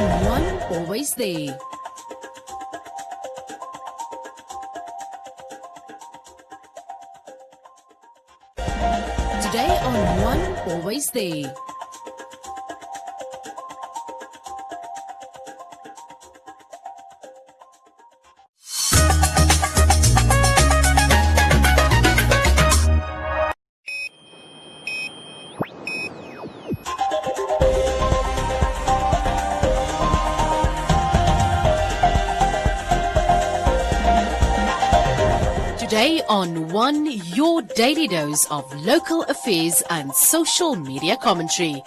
on One, always there. Today on One, always there. Today on One, your daily dose of local affairs and social media commentary.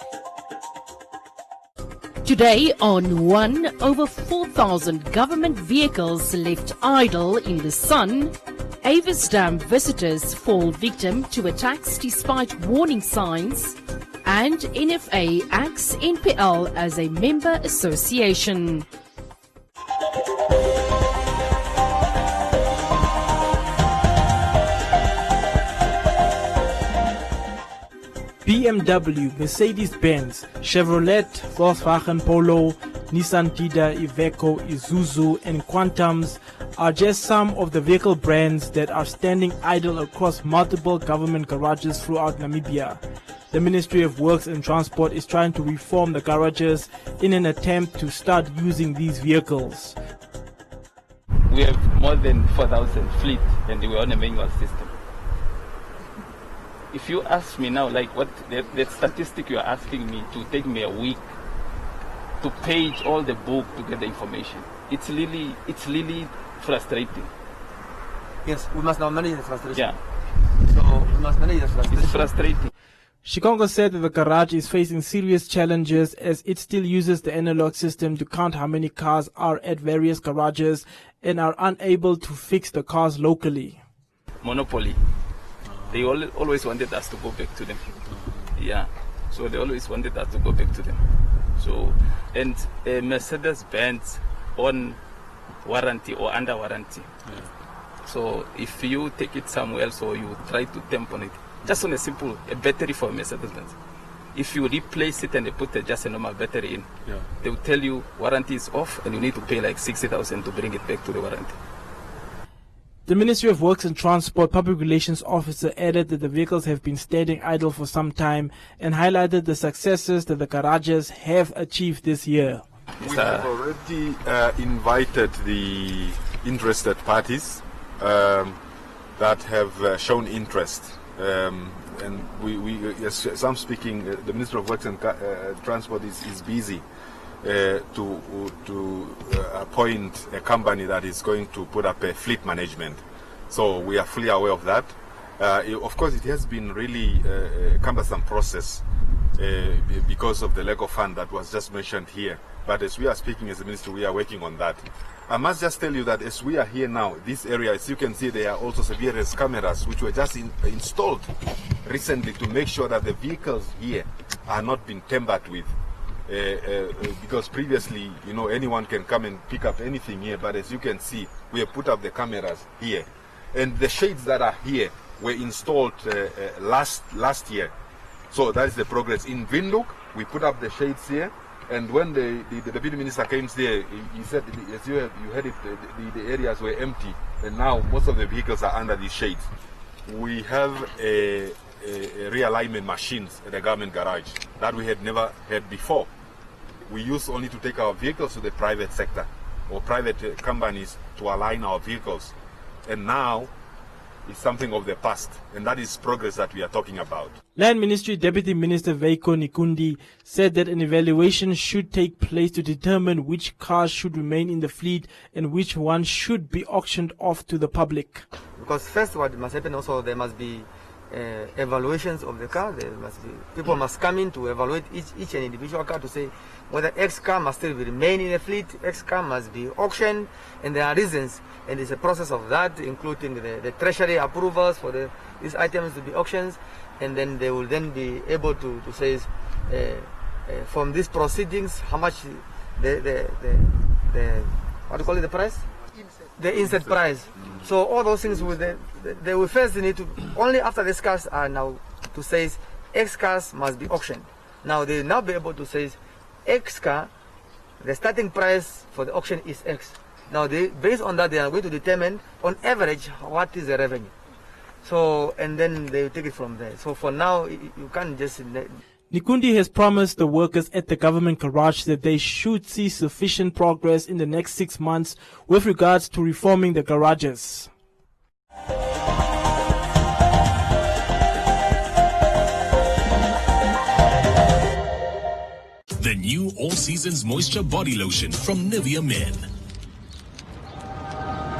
Today on One, over 4,000 government vehicles left idle in the sun. Avis Dam visitors fall victim to attacks despite warning signs. And NFA acts NPL as a member association. BMW, Mercedes-Benz, Chevrolet, Volkswagen Polo, Nissan Tida, Iveco, Isuzu and Quantums are just some of the vehicle brands that are standing idle across multiple government garages throughout Namibia. The Ministry of Works and Transport is trying to reform the garages in an attempt to start using these vehicles. We have more than 4,000 fleet and we're on a manual system. If you ask me now, like what that statistic you're asking me to take me a week to page all the book to get the information, it's really frustrating. Yes, we must now manage the frustration. Yeah. So we must manage the frustration. It's frustrating. Shikongo said that the garage is facing serious challenges as it still uses the analog system to count how many cars are at various garages and are unable to fix the cars locally. Monopoly. They always wanted us to go back to them. Yeah. So they always wanted us to go back to them. So, and Mercedes-Benz on warranty or under warranty. Yeah. So if you take it somewhere else or you try to temp on it, just on a simple battery for Mercedes-Benz, if you replace it and they put just a normal battery in, yeah, they will tell you warranty is off and you need to pay like 60,000 to bring it back to the warranty. The Ministry of Works and Transport Public Relations Officer added that the vehicles have been standing idle for some time and highlighted the successes that the garages have achieved this year. We have already invited the interested parties that have shown interest. And as I'm speaking, the Ministry of Works and Transport is busy to appoint a company that is going to put up a fleet management. So we are fully aware of that. Of course, it has been really a cumbersome process because of the lack of fund that was just mentioned here. But as we are speaking as a ministry, we are working on that. I must just tell you that as we are here now, this area, as you can see, there are also various cameras which were just installed recently to make sure that the vehicles here are not being tampered with. Because previously, you know, anyone can come and pick up anything here, but as you can see, we have put up the cameras here. And the shades that are here were installed last year. So that is the progress. In Windhoek, we put up the shades here, and when the Deputy Minister came there, he said, as you heard it, the areas were empty, and now most of the vehicles are under these shades. We have a realignment machines at the government garage that we had never had before. We used only to take our vehicles to the private sector or private companies to align our vehicles, and now it's something of the past, and that is progress that we are talking about. Land Ministry Deputy Minister Veiko Nikundi said that an evaluation should take place to determine which cars should remain in the fleet and which ones should be auctioned off to the public. Because first what must happen also, there must be evaluations of the car. People must come in to evaluate each and individual car to say whether X car must still remain in the fleet, X car must be auctioned, and there are reasons, and it's a process of that, including the treasury approvals for these items to be auctioned, and then they will then be able to say from these proceedings how much the what do you call it, the price? The insert price. So all those things they will first need to, only after these cars are now to say X cars must be auctioned. Now they will now be able to say X car the starting price for the auction is X. Now, based on that, they are going to determine, on average, what is the revenue. So, and then they take it from there. So for now, you can't just... Nkundi has promised the workers at the government garage that they should see sufficient progress in the next 6 months with regards to reforming the garages. The new All Seasons Moisture Body Lotion from Nivea Men.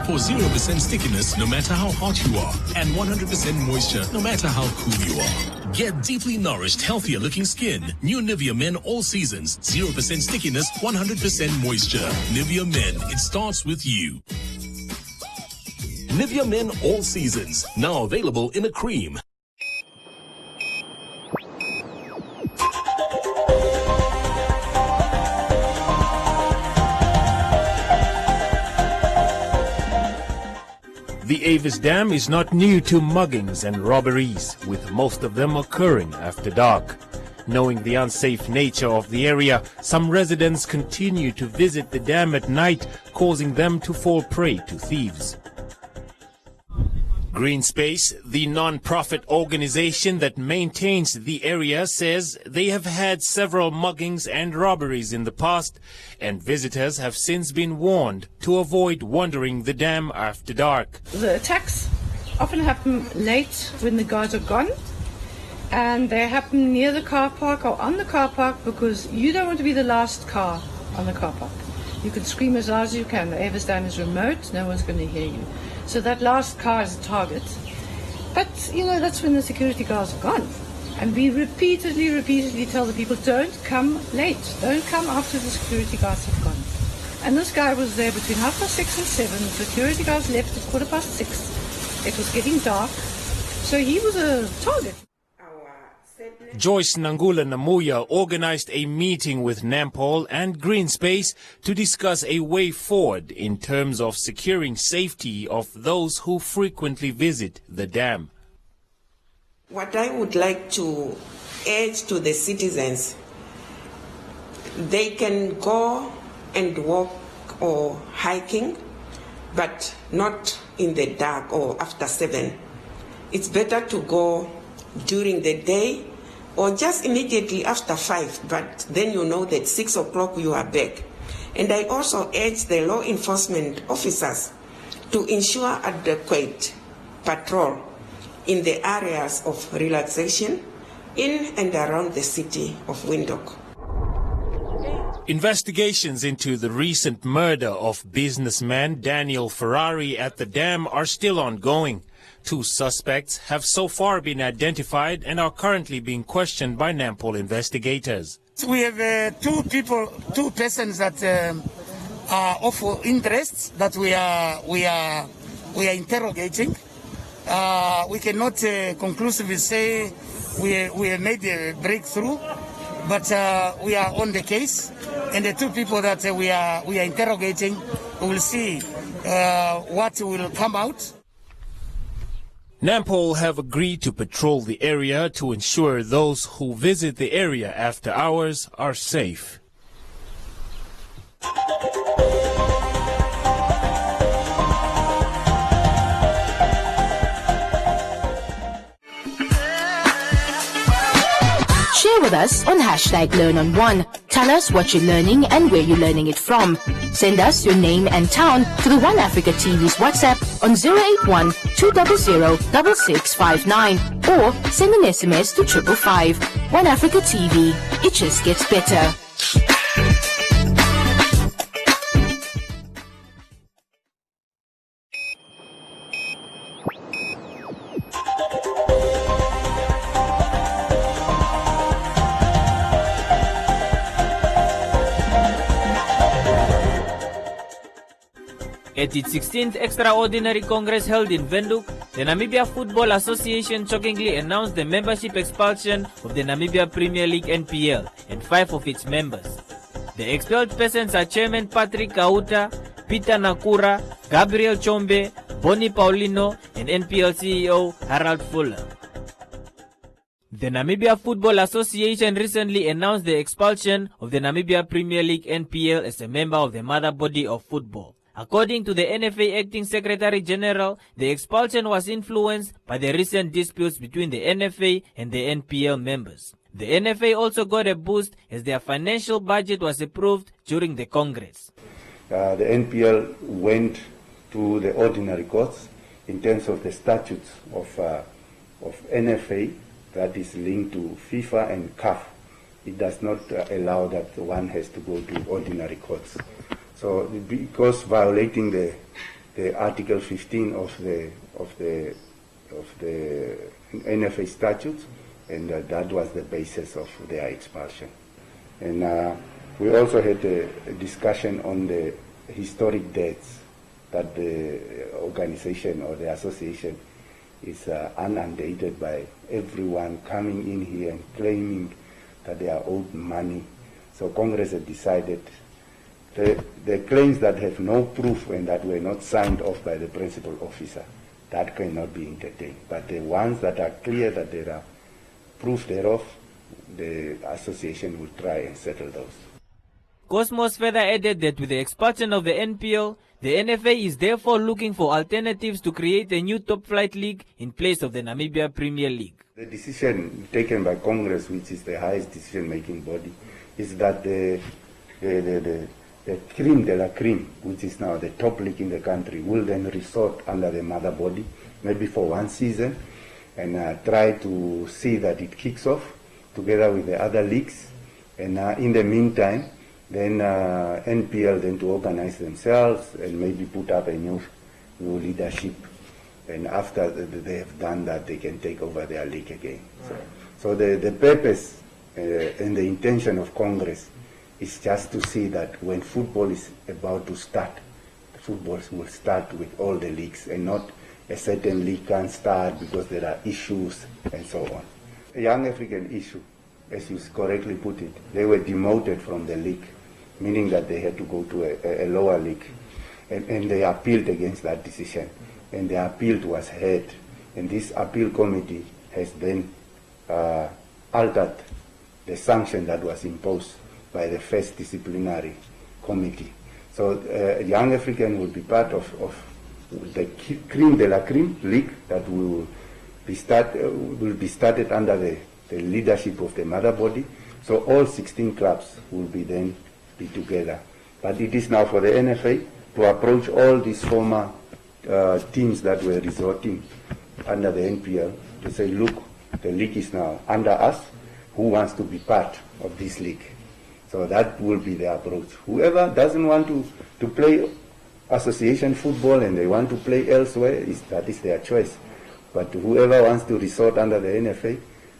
For 0% stickiness no matter how hot you are, and 100% moisture no matter how cool you are. Get deeply nourished, healthier looking skin. New Nivea Men All Seasons. 0% stickiness, 100% moisture. Nivea Men, it starts with you. Nivea Men All Seasons. Now available in a cream. The Avis Dam is not new to muggings and robberies, with most of them occurring after dark. Knowing the unsafe nature of the area, some residents continue to visit the dam at night, causing them to fall prey to thieves. Greenspace, the non-profit organization that maintains the area, says they have had several muggings and robberies in the past, and visitors have since been warned to avoid wandering the dam after dark. The attacks often happen late when the guards are gone, and they happen near the car park or on the car park because you don't want to be the last car on the car park. You can scream as loud as you can. The Avis Dam is remote, no one's going to hear you. So that last car is a target. But, you know, that's when the security guards are gone. And we repeatedly tell the people, don't come late. Don't come after the security guards have gone. And this guy was there between 6:30 and 7. The security guards left at 6:15. It was getting dark. So he was a target. Joyce Nangula Namuya organized a meeting with Nampol and Greenspace to discuss a way forward in terms of securing safety of those who frequently visit the dam. What I would like to urge to the citizens, they can go and walk or hiking, but not in the dark or after 7. It's better to go during the day or just immediately after 5, but then you know that 6 o'clock you are back. And I also urge the law enforcement officers to ensure adequate patrol in the areas of relaxation in and around the city of Windhoek. Investigations into the recent murder of businessman Daniel Ferrari at the dam are still ongoing. 2 suspects have so far been identified and are currently being questioned by Nampol investigators. We have 2 persons that are of interest that we are interrogating. We cannot conclusively say we have made a breakthrough, but we are on the case, and the 2 people that we are interrogating, we will see what will come out. Nampol have agreed to patrol the area to ensure those who visit the area after hours are safe. Share with us on #LearnOn1. Tell us what you're learning and where you're learning it from. Send us your name and town to the One Africa TV's WhatsApp on 081 200 6659 or send an SMS to 555. One Africa TV. It just gets better. At its 16th Extraordinary Congress held in Windhoek, the Namibia Football Association shockingly announced the membership expulsion of the Namibia Premier League NPL and 5 of its members. The expelled persons are Chairman Patrick Kauta, Peter Nakura, Gabriel Chombe, Bonnie Paulino, and NPL CEO Harold Fuller. The Namibia Football Association recently announced the expulsion of the Namibia Premier League NPL as a member of the mother body of football. According to the NFA Acting Secretary General, the expulsion was influenced by the recent disputes between the NFA and the NPL members. The NFA also got a boost as their financial budget was approved during the Congress. The NPL went to the ordinary courts in terms of the statutes of NFA that is linked to FIFA and CAF. It does not allow that one has to go to ordinary courts. So because violating the Article 15 of the NFA statutes, and that was the basis of their expulsion. And we also had a discussion on the historic debts that the organization or the association is inundated by everyone coming in here and claiming that they are owed money. So Congress had decided the claims that have no proof and that were not signed off by the principal officer, that cannot be entertained. But the ones that are clear that there are proof thereof, the association will try and settle those. Cosmos further added that with the expulsion of the NPL, the NFA is therefore looking for alternatives to create a new top-flight league in place of the Namibia Premier League. The decision taken by Congress, which is the highest decision-making body, is that the creme de la creme, which is now the top league in the country, will then resort under the mother body, maybe for one season, and try to see that it kicks off together with the other leagues. And in the meantime, then NPL then to organize themselves and maybe put up a new leadership. And after they have done that, they can take over their league again. So the purpose and the intention of Congress is just to see that when football is about to start, football will start with all the leagues and not a certain league can't start because there are issues and so on. A Young African issue, as you correctly put it, they were demoted from the league, meaning that they had to go to a lower league. And they appealed against that decision. And the appeal was heard. And this appeal committee has then altered the sanction that was imposed by the first disciplinary committee. So Young African will be part of the creme de la creme league that will be started under the leadership of the mother body. So all 16 clubs will be together. But it is now for the NFA to approach all these former teams that were resorting under the NPL to say, look, the league is now under us. Who wants to be part of this league? So that will be the approach. Whoever doesn't want to play association football and they want to play elsewhere, that is their choice. But whoever wants to resort under the NFA,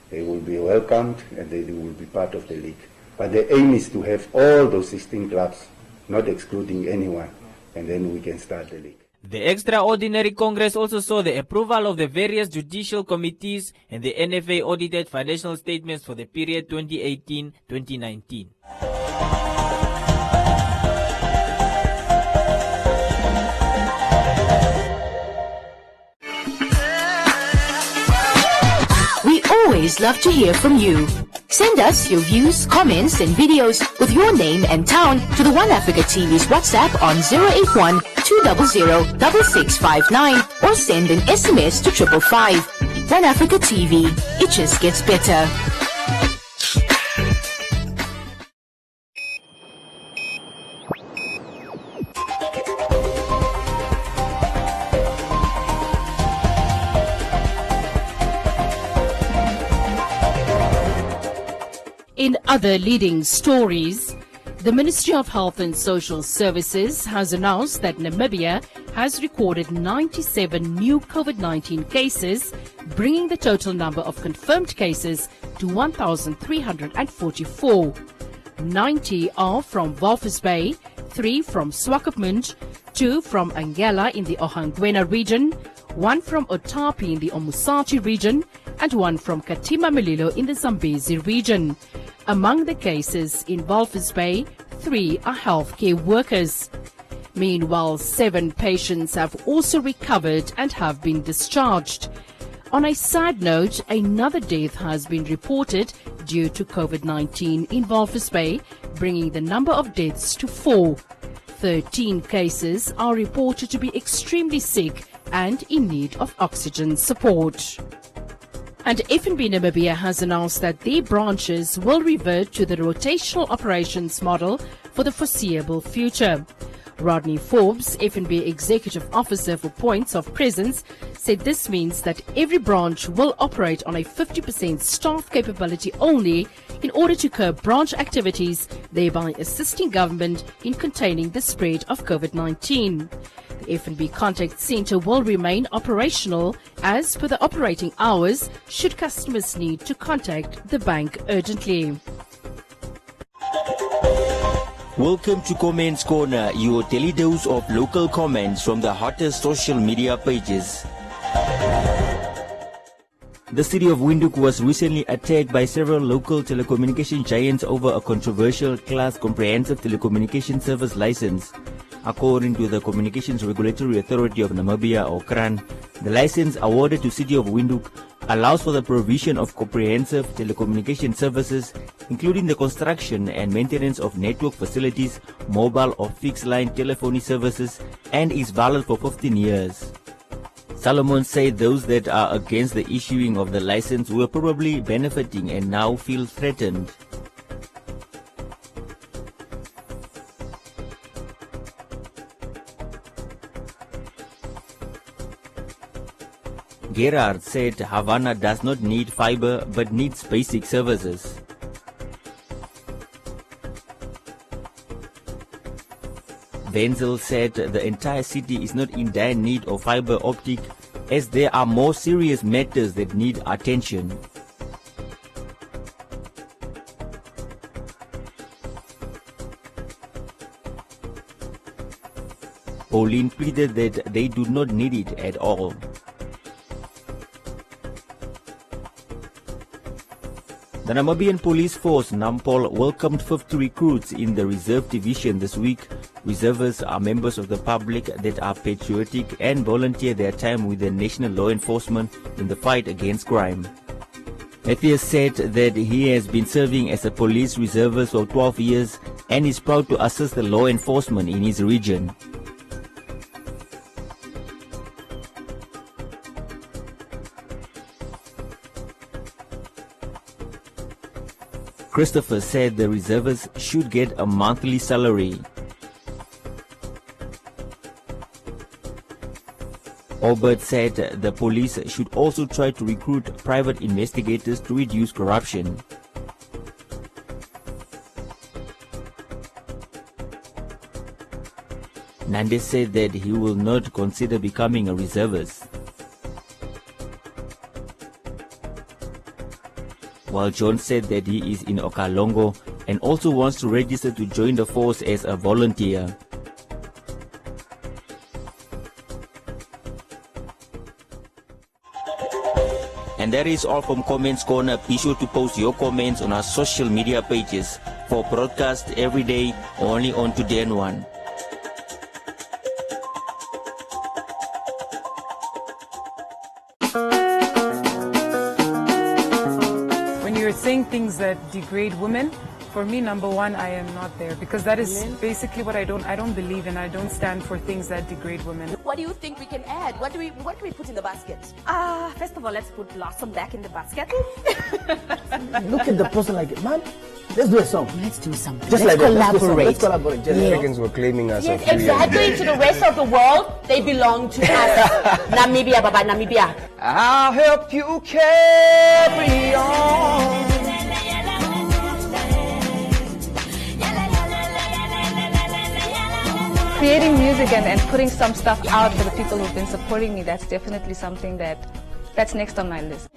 they will be welcomed and they will be part of the league. But the aim is to have all those 16 clubs, not excluding anyone, and then we can start the league. The Extraordinary Congress also saw the approval of the various judicial committees and the NFA audited financial statements for the period 2018-2019. We always love to hear from you. Send us your views, comments, and videos with your name and town to the One Africa TV's WhatsApp on 081 200 6659 or send an SMS to 555. One Africa TV, it just gets better. In other leading stories, the Ministry of Health and Social Services has announced that Namibia has recorded 97 new COVID-19 cases, bringing the total number of confirmed cases to 1,344. 90 are from Walvis Bay, 3 from Swakopmund, 2 from Angela in the Ohangwena region, 1 from Otapi in the Omusati region, and 1 from Katima Mulilo in the Zambezi region. Among the cases in Walvis Bay, 3 are healthcare workers. Meanwhile, 7 patients have also recovered and have been discharged. On a sad note, another death has been reported due to COVID-19 in Walvis Bay, bringing the number of deaths to 4. 13 cases are reported to be extremely sick and in need of oxygen support. And FNB Namibia has announced that their branches will revert to the rotational operations model for the foreseeable future. Rodney Forbes, FNB Executive Officer for Points of Presence, said this means that every branch will operate on a 50% staff capability only in order to curb branch activities, thereby assisting government in containing the spread of COVID-19. The FNB Contact Centre will remain operational as per the operating hours should customers need to contact the bank urgently. Welcome to Comments Corner, your daily dose of local comments from the hottest social media pages. The city of Windhoek was recently attacked by several local telecommunication giants over a controversial Class Comprehensive Telecommunication Service license. According to the Communications Regulatory Authority of Namibia, or CRAN, the license awarded to City of Windhoek allows for the provision of comprehensive telecommunication services, including the construction and maintenance of network facilities, mobile or fixed line telephony services, and is valid for 15 years. Solomon said those that are against the issuing of the license were probably benefiting and now feel threatened. Gerard said Havana does not need fiber but needs basic services. Wenzel said the entire city is not in dire need of fiber optic as there are more serious matters that need attention. Pauline pleaded that they do not need it at all. The Namibian Police Force, NAMPOL, welcomed 50 recruits in the Reserve Division this week. Reservists are members of the public that are patriotic and volunteer their time with the national law enforcement in the fight against crime. Matthias said that he has been serving as a police reservist for 12 years and is proud to assist the law enforcement in his region. Christopher said the reservists should get a monthly salary. Albert said the police should also try to recruit private investigators to reduce corruption. Nande said that he will not consider becoming a reservist. While John said that he is in Okalongo and also wants to register to join the force as a volunteer. And that is all from Comments Corner. Be sure to post your comments on our social media pages for broadcast every day only on Today and One. Saying things that degrade women, for me, number one, I am not there, because that is basically what I don't believe in. I don't stand for things that degrade women. What do you think we can add? What do we put in the basket? First of all, let's put Blossom back in the basket. Look at the person like, man, let's do a song. Let's do something. Just let's like collaborate. Let's collaborate. Just Africans were claiming us. Yes, exactly. To the rest of the world, they belong to us. Namibia, Baba, Namibia. I'll help you carry on. Creating music and putting some stuff out for the people who've been supporting me, that's definitely something that's next on my list.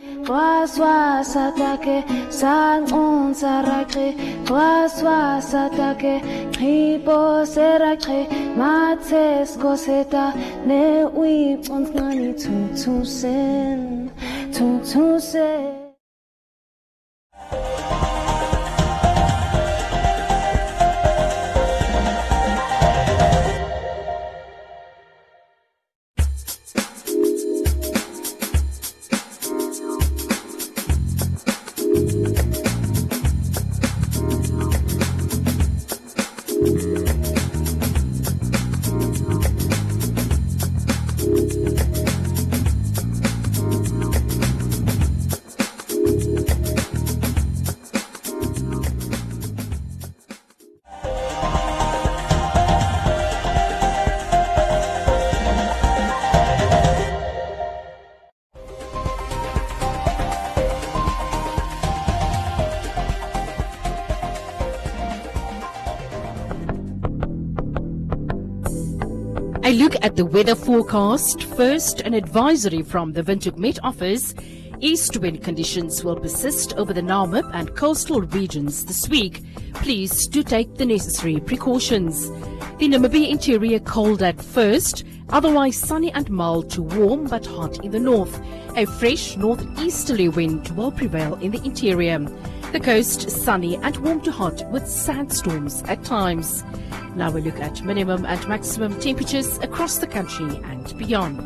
A look at the weather forecast. First, an advisory from the Windhoek Met Office. East wind conditions will persist over the Namib and coastal regions this week. Please do take the necessary precautions. The Namibia interior cold at first, otherwise sunny and mild to warm but hot in the north. A fresh northeasterly wind will prevail in the interior. The coast sunny and warm to hot with sandstorms at times. Now we look at minimum and maximum temperatures across the country and beyond.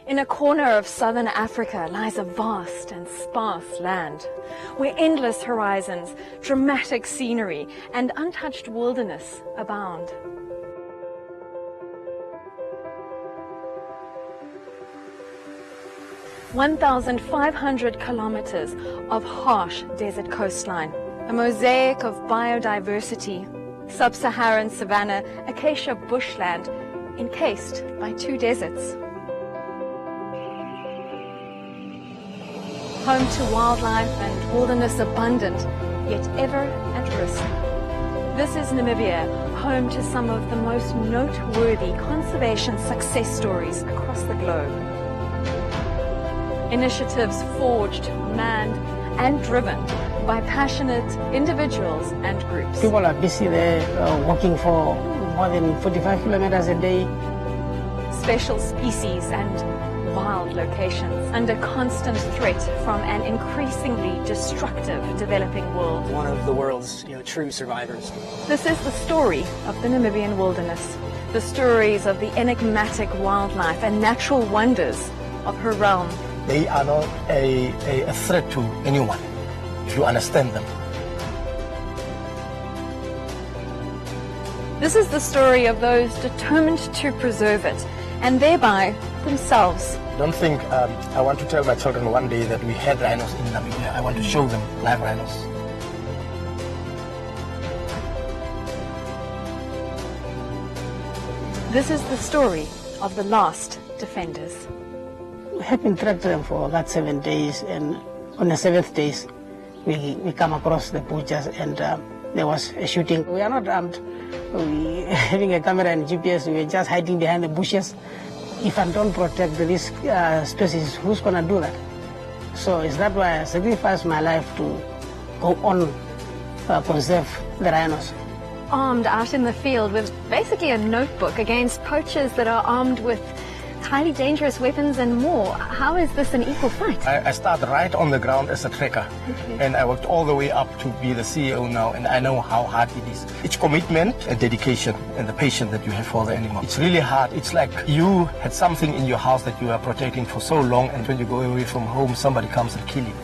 In a corner of southern Africa lies a vast and sparse land, where endless horizons, dramatic scenery, and untouched wilderness abound. (1,500 kilometers of harsh desert coastline, a mosaic of biodiversity, sub-Saharan savanna, acacia bushland, encased by 2 deserts. Home to wildlife and wilderness abundant, yet ever at risk. This is Namibia, home to some of the most noteworthy conservation success stories across the globe. Initiatives forged, manned, and driven by passionate individuals and groups. People are busy there walking for more than 45 kilometers a day. Special species and wild locations under constant threat from an increasingly destructive developing world. One of the world's true survivors. This is the story of the Namibian wilderness, the stories of the enigmatic wildlife and natural wonders of her realm. They are not a threat to anyone, if you understand them. This is the story of those determined to preserve it, and thereby themselves. Don't think I want to tell my children one day that we had rhinos in Namibia. I want to show them live rhinos. This is the story of the last defenders. We have been tracked them for that 7 days, and on the 7th day, we come across the poachers, and there was a shooting. We are not armed. We having a camera and GPS. We are just hiding behind the bushes. If I don't protect this species, who's going to do that? So is that why I sacrificed my life to go on conserve the rhinos. Armed out in the field with basically a notebook against poachers that are armed with highly dangerous weapons and more. How is this an equal fight? I started right on the ground as a tracker, and I worked all the way up to be the CEO now, and I know how hard it is. It's commitment and dedication and the patience that you have for the animal. It's really hard. It's like you had something in your house that you are protecting for so long, and when you go away from home, somebody comes and kills you.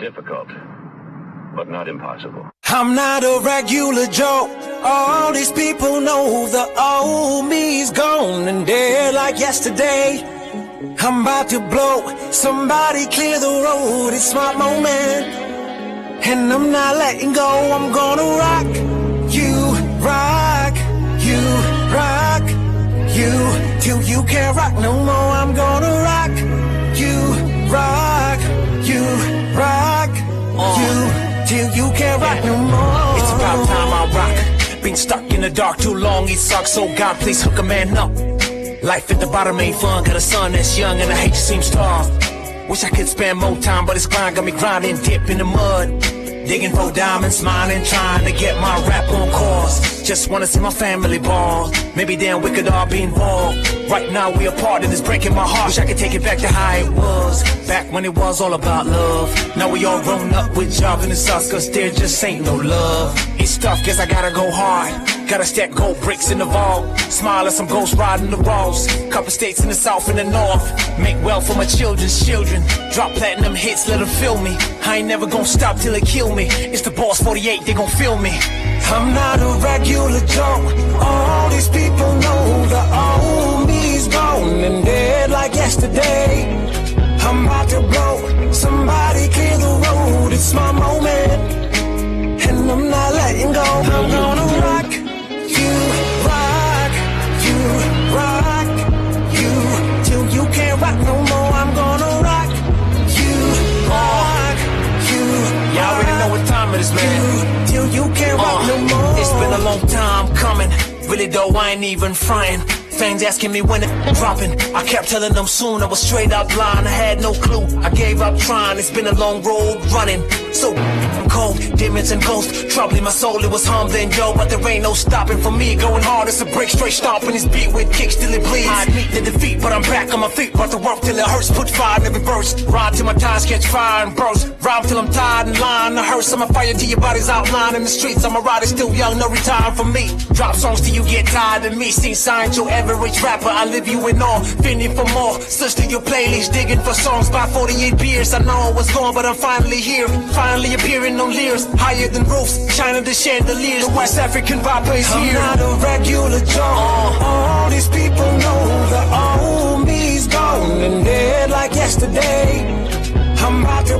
difficult, but not impossible. I'm not a regular Joe. All these people know the old me's gone and dead like yesterday. I'm about to blow. Somebody clear the road. It's my moment, and I'm not letting go. I'm gonna rock you, rock you, rock you till you can't rock no more. I'm gonna rock you, rock you, rock you till you can't rock no more. It's about time I rock. Been stuck in the dark too long, it sucks. So God, please hook a man up. Life at the bottom ain't fun. Got a son that's young and I hate to seem starved. Wish I could spend more time, but it's grind got me grinding, dip in the mud. Digging for diamonds, mining, trying to get my rap on course. Just wanna see my family ball. Maybe damn we could all be involved. Right now we apart and it's breaking my heart. Wish I could take it back to how it was, back when it was all about love. Now we all grown up with jobs and it sucks cause there just ain't no love. It's tough, guess I gotta go hard. Gotta stack gold bricks in the vault. Smile at some ghosts riding the walls. Couple states in the south and the north. Make wealth for my children's children. Drop platinum hits, let them feel me. I ain't never gonna stop till they kill me. It's the Boss 48, they gon' feel me. I'm not a regular Joe. All these people know the old me's gone and dead like yesterday. I'm about to blow. Somebody clear the road. It's my moment, and I'm not letting go. I'm gonna rock you, rock you, rock you till you can't rock no more. I'm gonna rock you, rock you. Y'all already know what time it is, man. Till you can't rock no more. It's been a long time coming. Really though, I ain't even frying. Fans asking me when it's dropping. I kept telling them soon. I was straight up blind. I had no clue. I gave up trying. It's been a long road running. So cold, demons and ghosts troubling my soul. It was humbling, yo, but there ain't no stopping for me. Going hard, it's a break, straight stomping. It's beat with kicks till it bleeds. I admit the defeat, but I'm back on my feet. Brought the work till it hurts. Put fire in every verse. Rhyme till my ties catch fire and burst. Rhyme till I'm tired and lying. The hearse, I'm a fire till your body's outlined in the streets. I'm a rider, still young, no retiring from me. Drop songs till you get tired of me. Seen signs, your average rapper. I live you in awe, fending for more. Search through your playlist, digging for songs by 48 beers. I know I was gone, but I'm finally here. Finally appearing on lyrics, higher than roofs, shining the chandeliers. The West African vibe is here. I'm not a regular Joe. All these people know the old me's gone and dead like yesterday. I'm about to